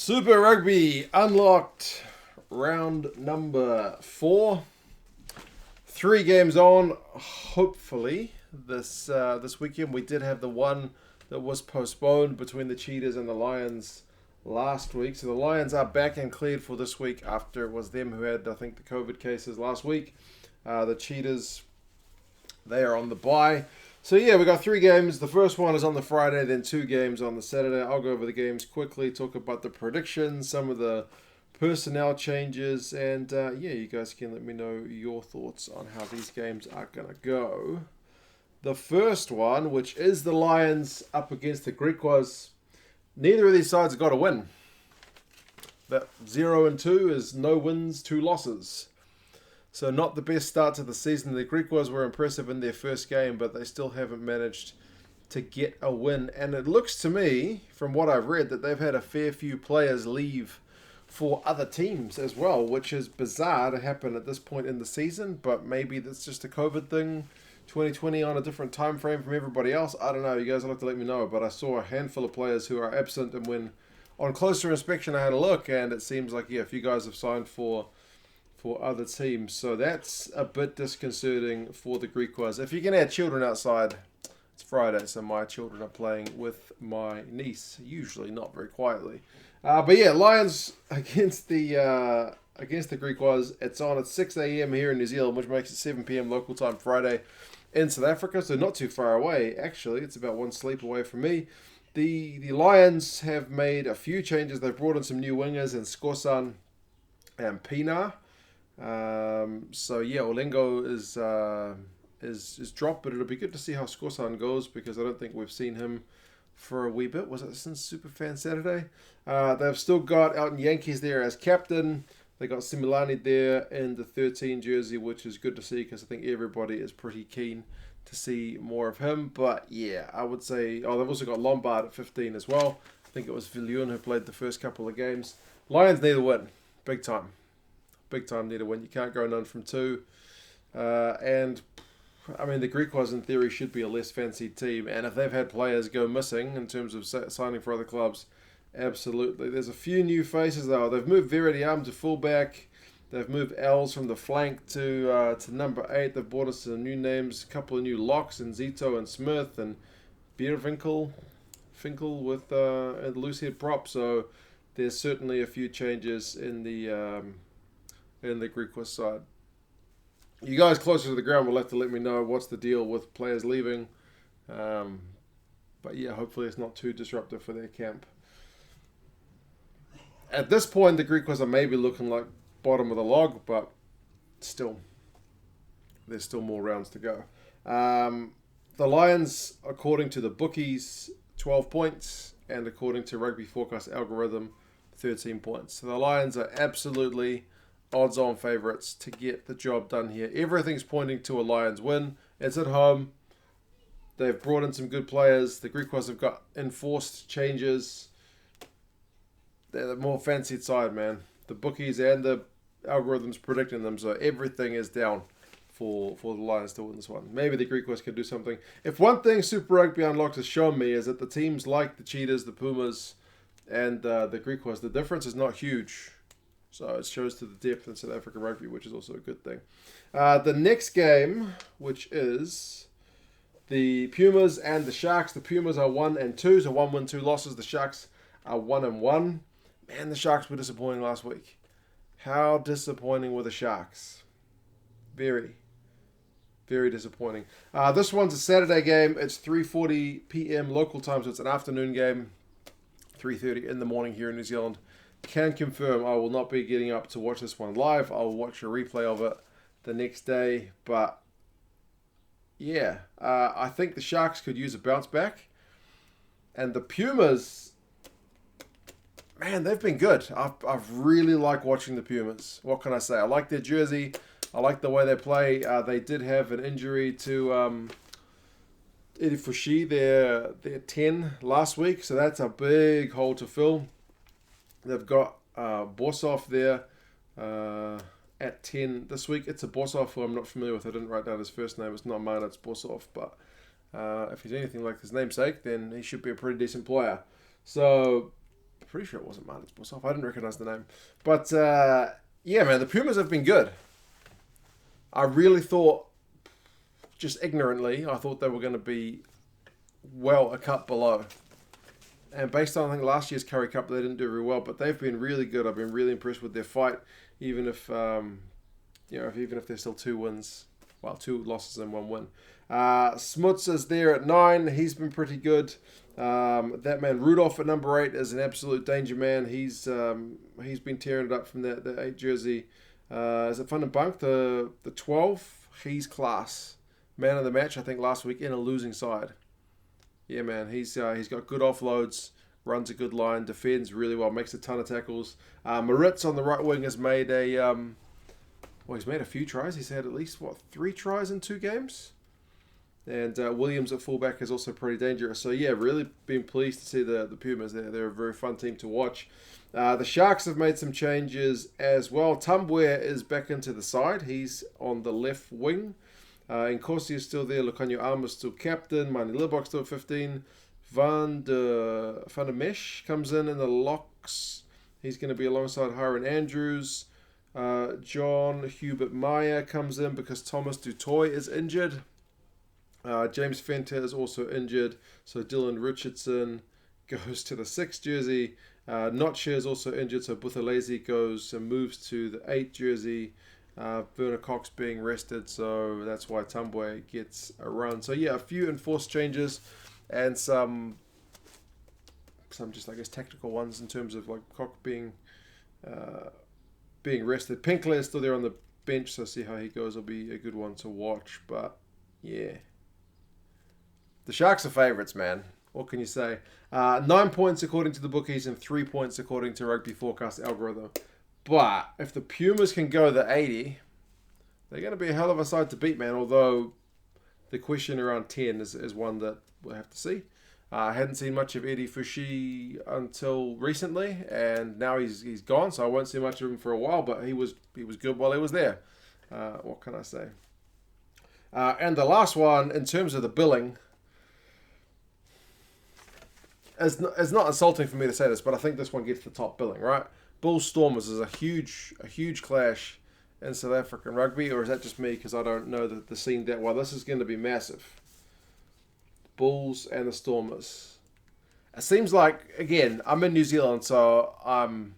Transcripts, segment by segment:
Super Rugby unlocked round number 4. 3 games on. Hopefully this weekend. We did have the one that was postponed between the Cheetahs and the Lions last week. So the Lions are back and cleared for this week after it was them who had, I think, the COVID cases last week. The Cheetahs, they are on the bye. So yeah, we got 3 games. The first one is on the Friday, then 2 games on the Saturday. I'll go over the games quickly, talk about the predictions, some of the personnel changes, and you guys can let me know your thoughts on how these games are going to go. The first one, which is the Lions up against the Griquas, neither of these sides have got a win. That 0-2 is no wins, 2 losses. So not the best start to the season. The Griquas were impressive in their first game, but they still haven't managed to get a win. And it looks to me, from what I've read, that they've had a fair few players leave for other teams as well, which is bizarre to happen at this point in the season, but maybe that's just a COVID thing, 2020 on a different time frame from everybody else. I don't know. You guys will have to let me know, but I saw a handful of players who are absent, and when on closer inspection I had a look, and it seems like, a few guys have signed for other teams. So that's a bit disconcerting for the Griquas. If you can have children outside, it's Friday, so my children are playing with my niece, usually not very quietly. But yeah, Lions against the Griquas. It's on at 6 a.m. here in New Zealand, which makes it 7 p.m. local time Friday in South Africa, so not too far away. Actually, it's about one sleep away from me. The Lions have made a few changes. They've brought in some new wingers in Skorsan and Pina. Olengo is dropped, but it'll be good to see how Skorsan goes, because I don't think we've seen him for a wee bit. Was it since Superfan Saturday? They've still got Elton Yankees there as captain. They got Similani there in the 13 jersey, which is good to see, because I think everybody is pretty keen to see more of him. But yeah, I would say, they've also got Lombard at 15 as well. I think it was Viljoen who played the first couple of games. Lions need a win. Big time. Big time need a win. You can't go none from 2. The Griquas in theory should be a less fancied team, and if they've had players go missing in terms of signing for other clubs, absolutely. There's a few new faces though. They've moved Veridiam to fullback. They've moved Els from the flank to number 8. They've brought us some new names, a couple of new locks, and Zito and Smith and Finkel with a loose head prop. So there's certainly a few changes in the Griquas side. You guys closer to the ground will have to let me know what's the deal with players leaving. But yeah, hopefully it's not too disruptive for their camp. At this point, the Griquas are maybe looking like bottom of the log, but still, there's still more rounds to go. The Lions, according to the bookies, 12 points, and according to Rugby Forecast algorithm, 13 points. So the Lions are absolutely odds-on favourites to get the job done here. Everything's pointing to a Lions win. It's at home. They've brought in some good players. The Griquas have got enforced changes. They're the more fancied side, man. The bookies and the algorithms predicting them, so everything is down for the Lions to win this one. Maybe the Griquas can do something. If one thing Super Rugby Unlocked has shown me is that the teams like the Cheetahs, the Pumas, and the Griquas, the difference is not huge. So it shows to the depth in South African rugby, which is also a good thing. The next game, which is the Pumas and the Sharks. The Pumas are 1-2, so 1 win, 2 losses. The Sharks are 1-1. Man, the Sharks were disappointing last week. How disappointing were the Sharks? Very, very disappointing. This one's a Saturday game. It's 3:40 p.m. local time, so it's an afternoon game. 3:30 in the morning here in New Zealand. Can confirm I will not be getting up to watch this one live. I'll watch a replay of it the next day. But yeah, I think the Sharks could use a bounce back. And the Pumas, man, they've been good. I've really liked watching the Pumas. What can I say? I like their jersey. I like the way they play. They did have an injury to Eddie Fushi, their 10 last week. So that's a big hole to fill. They've got Borsov there at 10 this week. It's a Borsov who I'm not familiar with. I didn't write down his first name. It's not mine, it's Borsov. But if he's anything like his namesake, then he should be a pretty decent player. So Pretty sure it wasn't Martin Sporsoff. I didn't recognize the name. But, yeah, man, the Pumas have been good. I really thought, just ignorantly, I thought they were going to be well a cut below. And based on, I think, last year's Curry Cup, they didn't do very well. But they've been really good. I've been really impressed with their fight, even if, even if there's still 2 wins. Well, 2 losses and 1 win. Smuts is there at 9. He's been pretty good. That man Rudolph at number 8 is an absolute danger man. He's been tearing it up from that 8 jersey. Is it Van den Bunk, the 12? He's class. Man of the match, I think, last week in a losing side. Yeah, man, he's got good offloads, runs a good line, defends really well, makes a ton of tackles. Moritz on the right wing has made he's made a few tries. He's had at least 3 tries in 2 games. And Williams at fullback is also pretty dangerous. So, yeah, really been pleased to see the Pumas. They're a very fun team to watch. The Sharks have made some changes as well. Tumbwe is back into the side. He's on the left wing. Nkosi is still there. Lucanio Armour is still captain. Mani Libbok still at 15. Van der Mesh comes in the locks. He's going to be alongside Hiron Andrews. John Hubert Meyer comes in because Thomas Dutoy is injured. James Fenter is also injured, so Dylan Richardson goes to the 6 jersey. Notcher is also injured, so Buthelezi goes and moves to the 8 jersey. Werner Cox being rested, so that's why Tumbwe gets a run. So yeah, a few enforced changes and some just, I guess, tactical ones in terms of like Cox being rested. Pinkler is still there on the bench, so see how he goes. It'll be a good one to watch, but yeah. The Sharks are favourites, man. What can you say? 9 points according to the bookies and 3 points according to Rugby Forecast algorithm. But if the Pumas can go the 80, they're going to be a hell of a side to beat, man. Although the question around 10 is one that we'll have to see. I hadn't seen much of Eddie Fushi until recently, and now he's gone, so I won't see much of him for a while. But he was good while he was there. What can I say? And the last one, in terms of the billing, it's not insulting for me to say this, but I think this one gets the top billing, right? Bulls Stormers is a huge clash in South African rugby, or is that just me because I don't know the scene that well? This is going to be massive. Bulls and the Stormers. It seems like, again, I'm in New Zealand, so I'm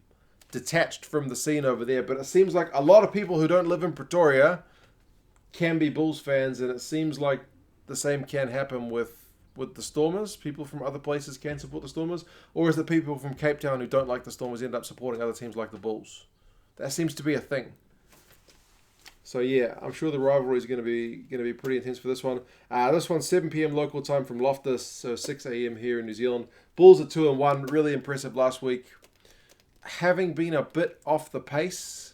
detached from the scene over there, but it seems like a lot of people who don't live in Pretoria can be Bulls fans, and it seems like the same can happen with the Stormers. People from other places can support the Stormers, or is it people from Cape Town who don't like the Stormers end up supporting other teams like the Bulls? That seems to be a thing. So yeah, I'm sure the rivalry is going to be pretty intense for this one. This one's 7 p.m. local time from Loftus, so 6 a.m. here in New Zealand. Bulls at 2-1, really impressive last week. Having been a bit off the pace,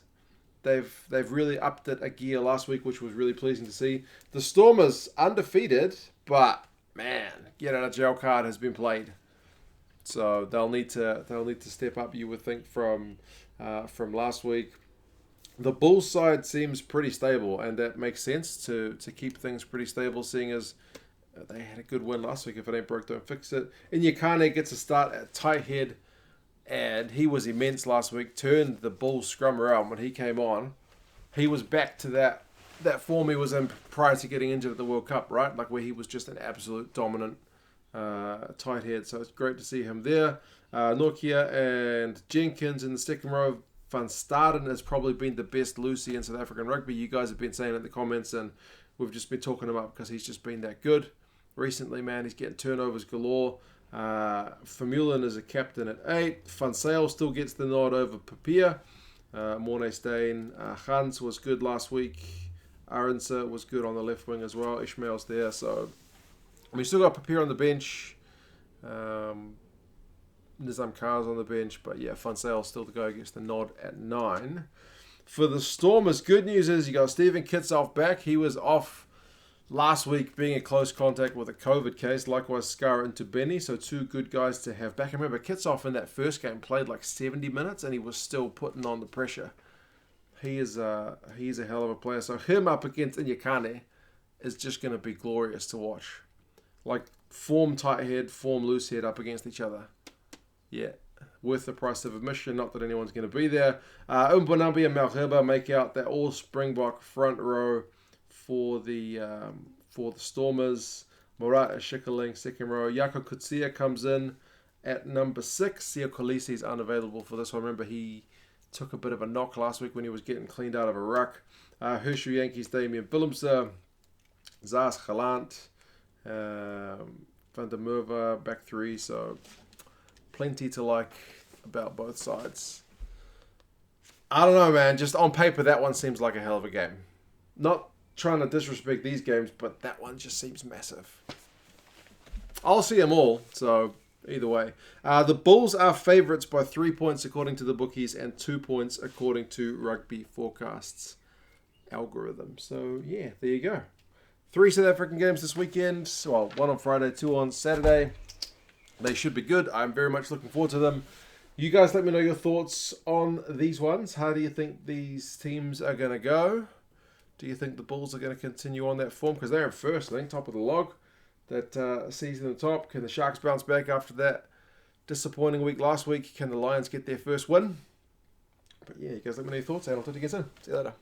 they've really upped it a gear last week, which was really pleasing to see. The Stormers undefeated, but man, get out of jail card has been played, so they'll need to step up, you would think, from last week. The Bulls side seems pretty stable, and that makes sense to keep things pretty stable, seeing as they had a good win last week. If it ain't broke, don't fix it. Inyakane gets a start at tight head, and he was immense last week. Turned the Bulls scrum around when he came on. He was back to that form he was in prior to getting injured at the World Cup, right? Like where he was just an absolute dominant tight head. So it's great to see him there. Nokia and Jenkins in the second row. Van Staden has probably been the best Lucy in South African rugby. You guys have been saying it in the comments, and we've just been talking him up because he's just been that good recently, man. He's getting turnovers galore. Vermeulen is a captain at 8. Van Sale still gets the nod over Papier. Mornay Stain. Hans was good last week. Aronsa was good on the left wing as well. Ishmael's there. So we still got Papier on the bench. Nizam Khan's on the bench. But yeah, Van Sale still to go, gets the nod at 9. For the Stormers, good news is you got Stephen Kitsoff back. He was off last week being in close contact with a COVID case. Likewise, Skara and Tubeni. So 2 good guys to have back. I remember Kitsoff in that first game played like 70 minutes and he was still putting on the pressure. He's a hell of a player. So him up against Inyakane is just going to be glorious to watch. Like form tight head, form loose head up against each other. Yeah, worth the price of admission. Not that anyone's going to be there. Umbonambi and Malherba make out that all Springbok front row for the Stormers. Murat at Schickerling, second row. Jaco Kutsia comes in at number 6. Sio Kolisi is unavailable for this one. Remember, he took a bit of a knock last week when he was getting cleaned out of a ruck. Herschel Yankees, Damien Willemse, Zas Galant, Van der Merwe, back 3. So plenty to like about both sides. I don't know, man. Just on paper, that one seems like a hell of a game. Not trying to disrespect these games, but that one just seems massive. I'll see them all, so either way. The Bulls are favourites by 3 points according to the bookies and 2 points according to Rugby Forecast's algorithm. So, yeah, there you go. 3 South African games this weekend. Well, 1 on Friday, 2 on Saturday. They should be good. I'm very much looking forward to them. You guys let me know your thoughts on these ones. How do you think these teams are going to go? Do you think the Bulls are going to continue on that form? Because they're in first, I think, top of the log. That season at the top. Can the Sharks bounce back after that disappointing week last week? Can the Lions get their first win? But yeah, you guys let me know your thoughts, and I'll talk to you again soon. See you later.